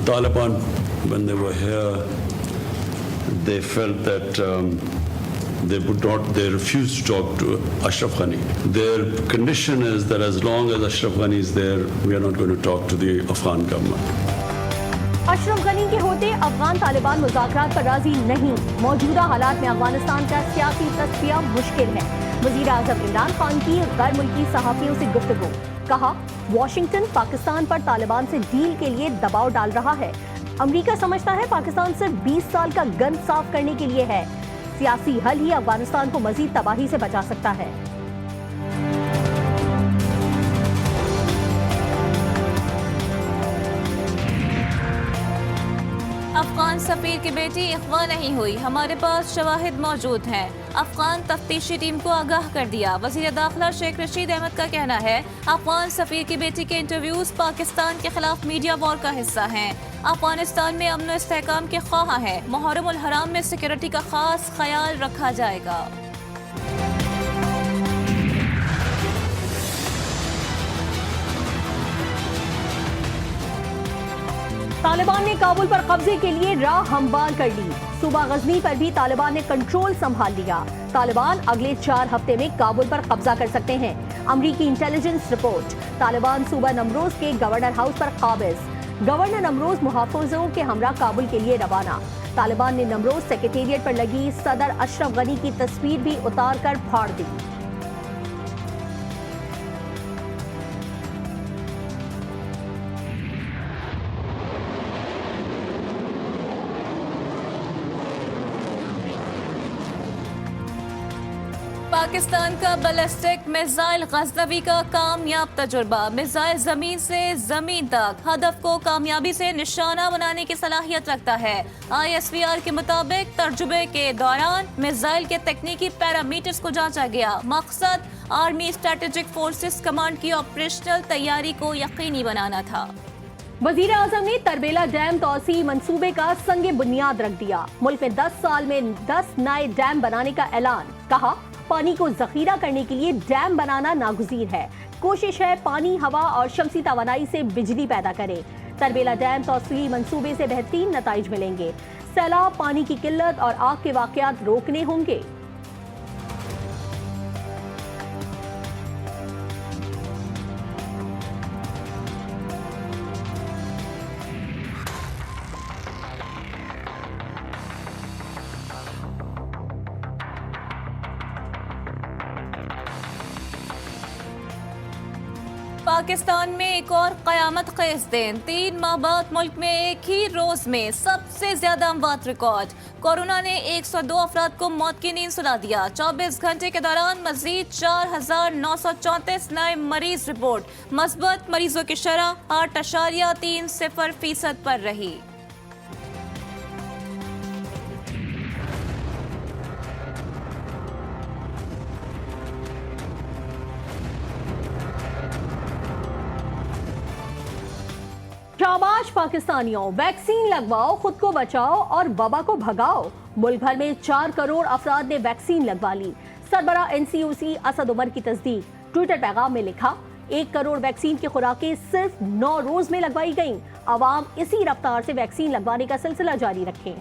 Taliban, when they were here, they felt that they refused to talk to Ashraf Ghani. Their condition is that as long as Ashraf Ghani is there, we are not going to talk to the Afghan government. Ashraf Ghani के होते अफगान तालिबान मुज़ाकरात पर राजी नहीं। मौजूदा हालात में अफगानिस्तान का सियासी तस्फिया मुश्किल है। वज़ीर आज़म इमरान खान की गैर मुल्की सहाफ़ियों से गुफ्तगू, कहा वाशिंगटन पाकिस्तान पर तालिबान से डील के लिए दबाव डाल रहा है। अमेरिका समझता है पाकिस्तान सिर्फ 20 साल का गंद साफ करने के लिए है। सियासी हल ही अफगानिस्तान को मजीद तबाही से बचा सकता है। अफगान सफीर की बेटी अगवा नहीं हुई, हमारे पास शवाहिद मौजूद हैं। अफगान तफ्तीशी टीम को आगाह कर दिया। वज़ीर दाखिला शेख रशीद अहमद का कहना है अफगान सफीर की बेटी के इंटरव्यूज पाकिस्तान के खिलाफ मीडिया वॉर का हिस्सा हैं। अफगानिस्तान में अमन और इस्तेहकाम के ख्वाह हैं। मुहर्रम उल हराम में सिक्योरिटी का खास ख्याल रखा जाएगा। तालिबान ने काबुल पर कब्जे के लिए राह हमवार कर ली। सूबा गजनी पर भी तालिबान ने कंट्रोल संभाल लिया। तालिबान अगले 4 हफ्ते में काबुल पर कब्जा कर सकते हैं। अमरीकी इंटेलिजेंस रिपोर्ट, तालिबान सूबा नमरोज के गवर्नर हाउस पर काबिज। गवर्नर नमरोज मुहाफिजों के हमरा काबुल के लिए रवाना। तालिबान ने नमरोज सेक्रेटेरिएट पर लगी सदर अशरफ गनी की तस्वीर भी उतार कर फाड़ दी। पाकिस्तान का बैलिस्टिक मिसाइल गज़नवी का कामयाब तजुर्बा। मिसाइल जमीन से जमीन तक हदफ को कामयाबी से निशाना बनाने की सलाहियत रखता है। ISVR के मुताबिक तर्जुमे के दौरान मिसाइल के तकनीकी पैरामीटर्स को जांचा गया। मकसद आर्मी स्ट्रेटेजिक फोर्सेस कमांड की ऑपरेशनल तैयारी को यकीनी बनाना था। वजीर आजम ने तरबेला डैम तोसी मंसूबे का संगे बुनियाद रख दिया। मुल्क में 10 साल में 10 नए डैम बनाने का ऐलान। कहा पानी को जखीरा करने के लिए डैम बनाना नागुज़ीर है। कोशिश है पानी, हवा और शमसी तवानाई से बिजली पैदा करे। तरबेला डैम तोसी मंसूबे से बेहतरीन नताइज मिलेंगे। सैलाब, पानी की किल्लत और आग के वाकयात रोकने होंगे। पाकिस्तान में एक और कयामत खेज दिन। 3 माह बाद मुल्क में एक ही रोज में सबसे ज्यादा अमवात रिकॉर्ड। कोरोना ने 102 अफराद को मौत की नींद सुला दिया। 24 घंटे के दौरान मजीद 4,934 नए मरीज रिपोर्ट। मस्बत मरीजों की शरह 8.30% पर रही। शाबाश पाकिस्तानियों, वैक्सीन लगवाओ, खुद को बचाओ और वबा को भगाओ। मुल्क भर में 4 करोड़ अफराद ने वैक्सीन लगवा ली। सरबरा NCOC असद उमर की तस्दीक। ट्विटर पैगाम में लिखा 1 करोड़ वैक्सीन की खुराकें सिर्फ 9 रोज में लगवाई गईं। अवाम इसी रफ्तार से वैक्सीन लगवाने का सिलसिला जारी रखें।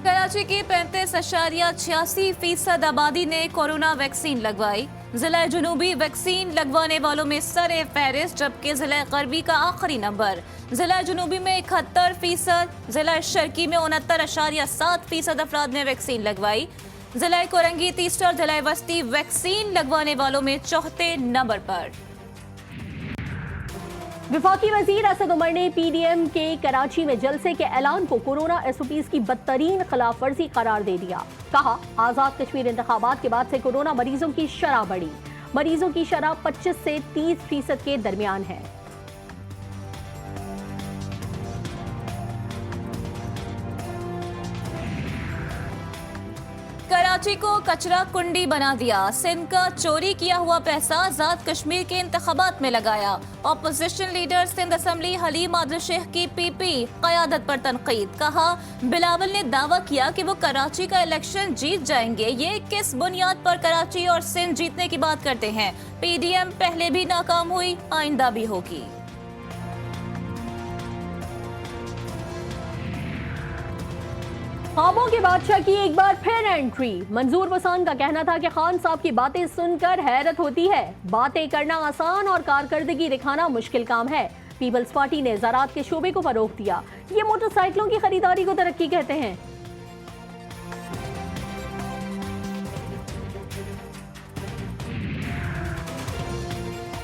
कराची की 35.86% आबादी ने कोरोना वैक्सीन लगवाई। जिला जुनूबी वैक्सीन लगवाने वालों में सरे फहरिस्त, जबकि जिला गरबी का आखिरी नंबर। जिला जुनूबी में 71%, जिला शर्की में 69.7% अफराद ने वैक्सीन लगवाई। जिला कोरंगी तीसरा, जिला वस्ती वैक्सीन लगवाने वालों में 4थे नंबर पर। वफाकी वजीर असद उमर ने PDM के कराची में जलसे के ऐलान को कोरोना SOPs की बदतरीन खिलाफ वर्जी करार दे दिया। कहा आजाद कश्मीर इंतखाबात के बाद से कोरोना मरीजों की शरह बढ़ी। मरीजों की शरह 25 से 30% के दरमियान है। कराची कराची को कचरा कुंडी बना दिया। सिंध का चोरी किया हुआ पैसा आजाद कश्मीर के इंतखाबात में लगाया। Opposition leader Sindh assembly Haleem Adil Sheikh की पीपी क़यादत पर तनकीद। कहा, बिलावल ने दावा किया कि वो कराची का इलेक्शन जीत जाएंगे। ये किस बुनियाद पर कराची और सिंध जीतने की बात करते हैं? पीडीएम पहले भी नाकाम हुई, आइंदा भी होगी। ख्वाबों के बादशाह की एक बार फिर एंट्री। मंजूर वसान का कहना था कि खान साहब की बातें सुनकर हैरत होती है। बातें करना आसान और कारकर्दगी दिखाना मुश्किल काम है। पीपल्स पार्टी ने ज़राअत के शोबे को फरोग दिया। ये मोटरसाइकिलों की खरीदारी को तरक्की कहते हैं।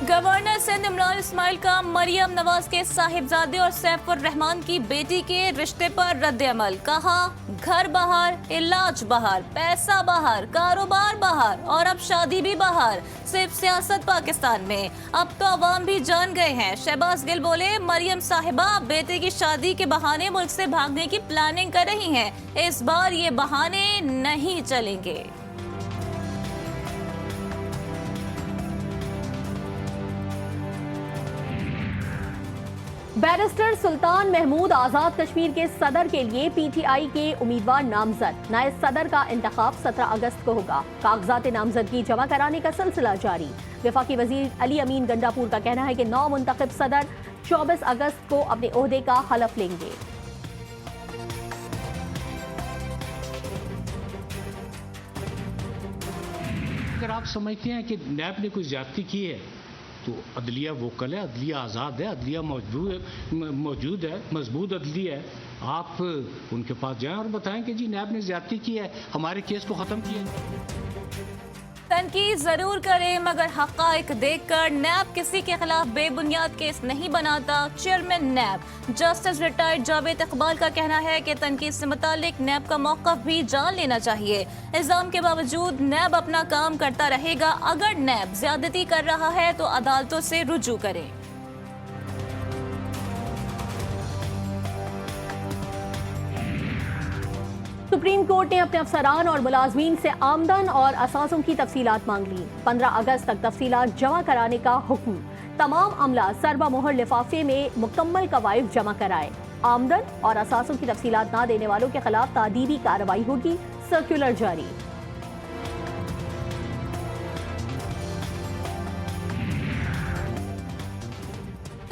गवर्नर सिंध इमरान इस्माइल का मरियम नवाज के साहिबजादे और सैफुर रहमान की बेटी के रिश्ते पर रद्द-ए-अमल। कहा, घर बाहर, इलाज बाहर, पैसा बाहर, कारोबार बाहर और अब शादी भी बाहर। सिर्फ सियासत पाकिस्तान में, अब तो अवाम भी जान गए हैं। शहबाज गिल बोले, मरियम साहिबा बेटे की शादी के बहाने मुल्क से भागने की प्लानिंग कर रही हैं। इस बार ये बहाने नहीं चलेंगे। बैरिस्टर सुल्तान महमूद आजाद कश्मीर के सदर के लिए पीटीआई के उम्मीदवार नामजद। नायब सदर का इंतखाब 17 अगस्त को होगा। कागजात नामजदगी जमा कराने का सिलसिला जारी। वफाकी वजीर अली अमीन गंडापुर का कहना है कि 9 मुंतखब सदर 24 अगस्त को अपने ओहदे का हलफ लेंगे। अगर आप समझते हैं कि नैब ने कोई ज्यादती की है तो अदलिया वोकल है, अदलिया आज़ाद है, अदलिया मौजूद है, मजबूत अदलिया है। आप उनके पास जाएं और बताएं कि जी नैब ने ज्यादती की है, हमारे केस को ख़त्म किया। तनकीद जरूर करें मगर हक़ाइक़ देखकर। नैब किसी के खिलाफ बेबुनियाद केस नहीं बनाता। Chairman NAB justice retired Javed Iqbal का कहना है कि तनकीद से मुतालिक नैब का मौक़िफ़ भी जान लेना चाहिए। इल्ज़ाम के बावजूद नैब अपना काम करता रहेगा। अगर नैब ज़्यादती कर रहा है तो अदालतों से रुजू करें। सुप्रीम कोर्ट ने अपने अफसरान और मुलाजमीन से आमदन और असासों की तफसीलात मांग ली। 15 अगस्त तक तफसीलात जमा कराने का हुक्म। तमाम अमला सरबा मोहर लिफाफे में मुकम्मल कवायद जमा कराए। आमदन और असासों की तफसीलात ना देने वालों के खिलाफ तादीबी कार्रवाई होगी। सर्कुलर जारी।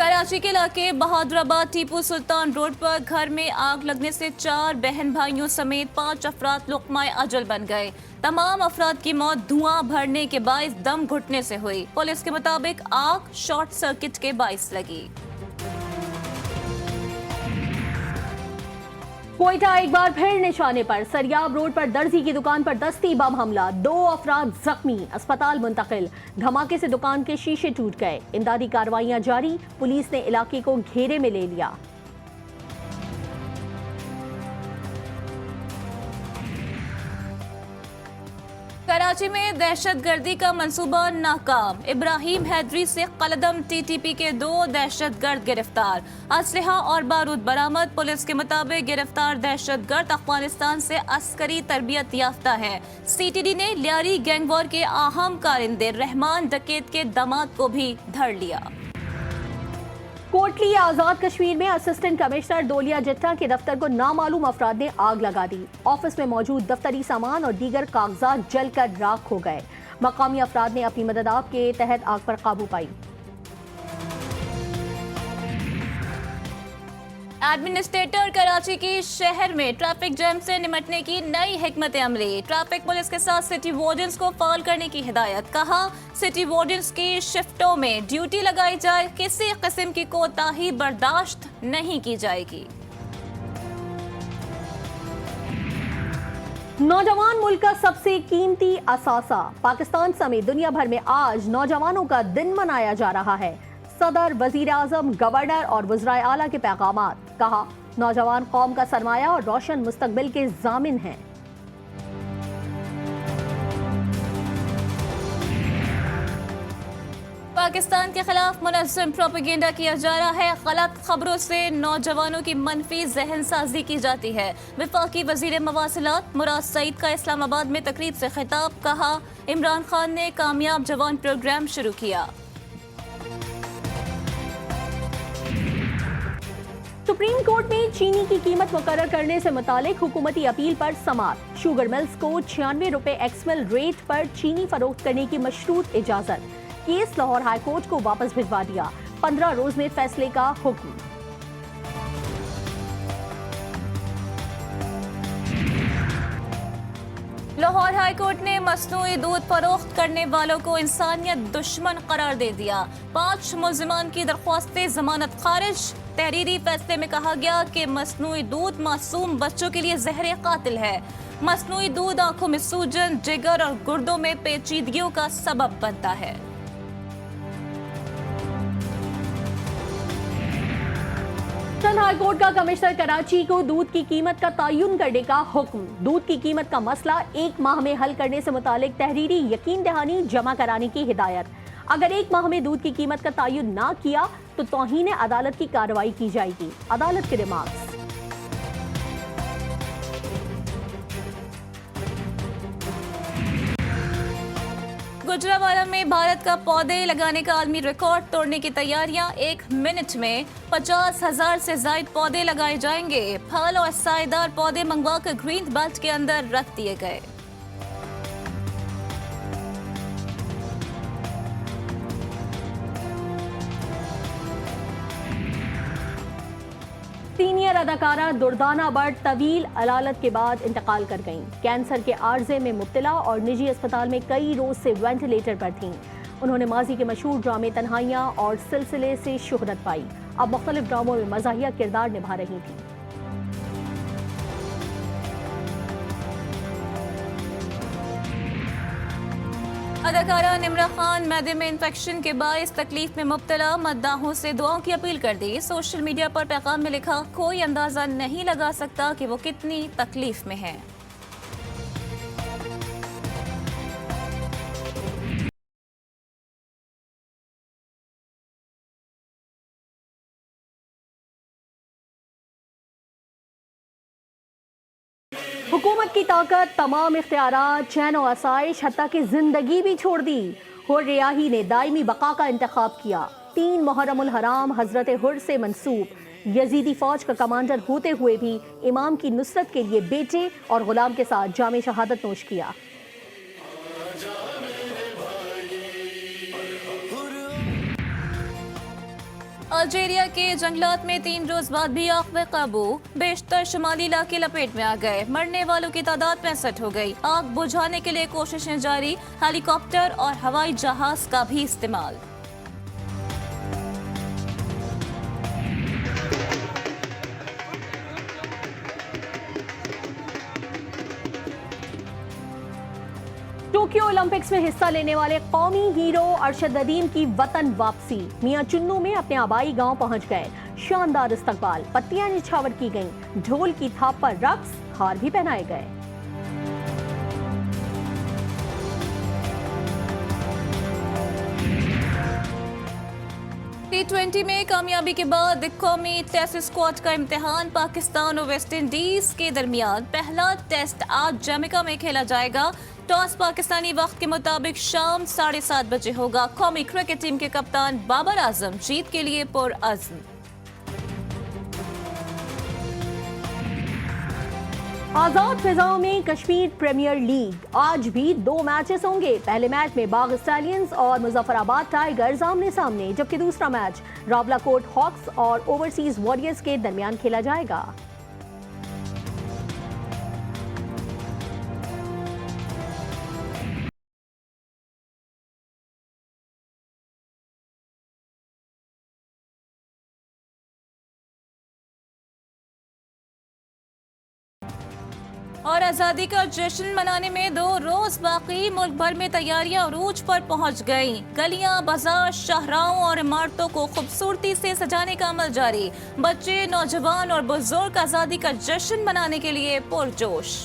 कराची के इलाके बहादुराबाद टीपू सुल्तान रोड पर घर में आग लगने से 4 बहन भाइयों समेत 5 अफराद लुक़माए अजल बन गए। तमाम अफराद की मौत धुआं भरने के बाइस दम घुटने से हुई। पुलिस के मुताबिक आग शॉर्ट सर्किट के बाइस लगी। कोयटा एक बार फिर निशाने पर। सरियाब रोड पर दर्जी की दुकान पर दस्ती बम हमला। 2 अफराद जख्मी, अस्पताल मुंतकिल। धमाके से दुकान के शीशे टूट गए। इमदादी कार्रवाइयां जारी। पुलिस ने इलाके को घेरे में ले लिया। कराची में दहशतगर्दी का मंसूबा नाकाम। इब्राहिम हैदरी से कलदम टीटीपी के 2 दहशतगर्द गिरफ्तार। असलहा और बारूद बरामद। पुलिस के मुताबिक गिरफ्तार दहशतगर्द अफगानिस्तान से अस्करी तरबियत याफ्ता है। सीटीडी ने लियारी गैंगवॉर के अहम कारिंदे रहमान डकैत के दामाद को भी धर लिया। कोटली आजाद कश्मीर में असिस्टेंट कमिश्नर दोलिया जिट्टा के दफ्तर को नामालूम अफराद ने आग लगा दी। ऑफिस में मौजूद दफ्तरी सामान और दीगर कागजात जलकर राख हो गए। मकामी अफराद ने अपनी मदद के तहत आग पर काबू पाई। एडमिनिस्ट्रेटर कराची की शहर में ट्रैफिक जैम से निपटने की नई हिकमत अमली। ट्रैफिक पुलिस के साथ सिटी वार्डन्स को फाल करने की हिदायत। कहा, सिटी वार्डन्स की शिफ्टों में ड्यूटी लगाई जाए। किसी किस्म की कोताही बर्दाश्त नहीं की जाएगी। नौजवान मुल्क का सबसे कीमती असासा। पाकिस्तान समेत दुनिया भर में आज नौजवानों का दिन मनाया जा रहा है। सदर, वजीर आजम, गवर्नर और वज़राए आला के पैगामात। कहा, नौजवान कौम का सरमाया और रोशन मुस्तकबिल के जामिन हैं। पाकिस्तान के खिलाफ मुनज़्ज़म प्रोपेगेंडा किया जा रहा है। गलत खबरों से नौजवानों की मनफी जहन साजी की जाती है। वफाकी वज़ीर मवासिलात मुराद सईद का इस्लामाबाद में तकरीब से खिताब, कहा इमरान खान ने कामयाब जवान प्रोग्राम शुरू किया। सुप्रीम कोर्ट में चीनी की कीमत मुकर्रर करने से मुतालिक हुकूमती अपील पर समाअत। शुगर मिल्स को 96 रुपए एक्समिल रेट पर चीनी फरोख्त करने की मशरूत इजाजत। केस लाहौर हाई कोर्ट को वापस भिजवा दिया। 15 रोज में फैसले का हुक्म। लाहौर हाई कोर्ट ने मसनूई दूध फरोख्त करने वालों को इंसानियत दुश्मन करार दे दिया। 5 मुल्जिमान की दरख्वास्तें जमानत खारिज। तहरीरी फैसले में कहा गया कि मसनूई दूध मासूम बच्चों के लिए जहर कातिल है। मसनूई दूध आंखों में सूजन, जिगर और गुर्दों में पेचीदगियों का सबब बनता है। हाई कोर्ट का कमिश्नर कराची को दूध की कीमत का तयन करने का हुक्म। दूध की कीमत का मसला 1 माह में हल करने से मुतालिक तहरीरी यकीन दहानी जमा कराने की हिदायत। अगर 1 माह में दूध की कीमत का तयन ना किया तो तौहीन अदालत की कार्रवाई की जाएगी। अदालत के रिमार्क्स। गुजरावाला में भारत का पौधे लगाने का आलमी रिकॉर्ड तोड़ने की तैयारियां। 1 मिनट में 50,000 से ज्यादा पौधे लगाए जाएंगे। फल और सायेदार पौधे मंगवाकर ग्रीन बेल्ट के अंदर रख दिए गए। सीनियर अदाकारा दुर्दाना भट्ट तवील अलालत के बाद इंतकाल कर गईं। कैंसर के आर्जे में मुब्तला और निजी अस्पताल में कई रोज से वेंटिलेटर पर थीं। उन्होंने माजी के मशहूर ड्रामे तन्हाइयां और सिलसिले से शोहरत पाई। अब मुख्तलिफ ड्रामों में मज़ाहिया किरदार निभा रही थीं। अदाकारा निम्रा खान मैदे में इंफेक्शन के बायस तकलीफ में मुब्तला। मद्दाहों से दुआओं की अपील कर दी। सोशल मीडिया पर पैगाम में लिखा, कोई अंदाजा नहीं लगा सकता कि वो कितनी तकलीफ में है। हुकूमत की ताकत, तमाम इख्तियारात, चैन और आसाइश, हत्ता की जिंदगी भी छोड़ दी। हुर रियाही ने दायमी बका का इंतखाब किया। 3 मुहर्रमुल हराम हजरत हुर से मंसूब। यजीदी फौज का कमांडर होते हुए भी इमाम की नुसरत के लिए बेटे और गुलाम के साथ जामे शहादत नोश किया। अल्जीरिया के जंगलात में 3 रोज बाद भी आग पे काबू। बेशतर शुमाली इलाके लपेट में आ गए। मरने वालों की तादाद 65 हो गई। आग बुझाने के लिए कोशिशें जारी। हेलीकॉप्टर और हवाई जहाज का भी इस्तेमाल। टोक्यो ओलंपिक्स में हिस्सा लेने वाले कौमी हीरो अरशद नदीम की वतन वापसी। मियां चुन्नू में अपने आबाई गांव पहुंच गए। शानदार इस्तकबाल, पत्तियां निछावर की गईं, ढोल की थाप पर रक्स, हार भी पहनाए गए। T20 में कामयाबी के बाद कौमी टेस्ट स्क्वाड का इम्तिहान। पाकिस्तान और वेस्ट इंडीज के दरमियान पहला टेस्ट आज जमैका में खेला जाएगा। टॉस पाकिस्तानी वक्त के मुताबिक शाम 7:30 बजे होगा। कौमी क्रिकेट टीम के कप्तान बाबर आजम जीत के लिए पुरअज़्म। आजाद फिजाओं में कश्मीर प्रीमियर लीग। आज भी 2 मैचेस होंगे। पहले मैच में बाग स्टैलियंस और मुजफ्फराबाद टाइगर्स आमने सामने, जबकि दूसरा मैच रावलाकोट हॉक्स और ओवरसीज वॉरियर्स के दरमियान खेला जाएगा। और आज़ादी का जश्न मनाने में 2 रोज बाकी। मुल्क भर में तैयारियां अरूज पर पहुंच गईं। गलियां, बाजार, शाहराहों और इमारतों को खूबसूरती से सजाने का अमल जारी। बच्चे, नौजवान और बुजुर्ग आज़ादी का जश्न मनाने के लिए पुरजोश।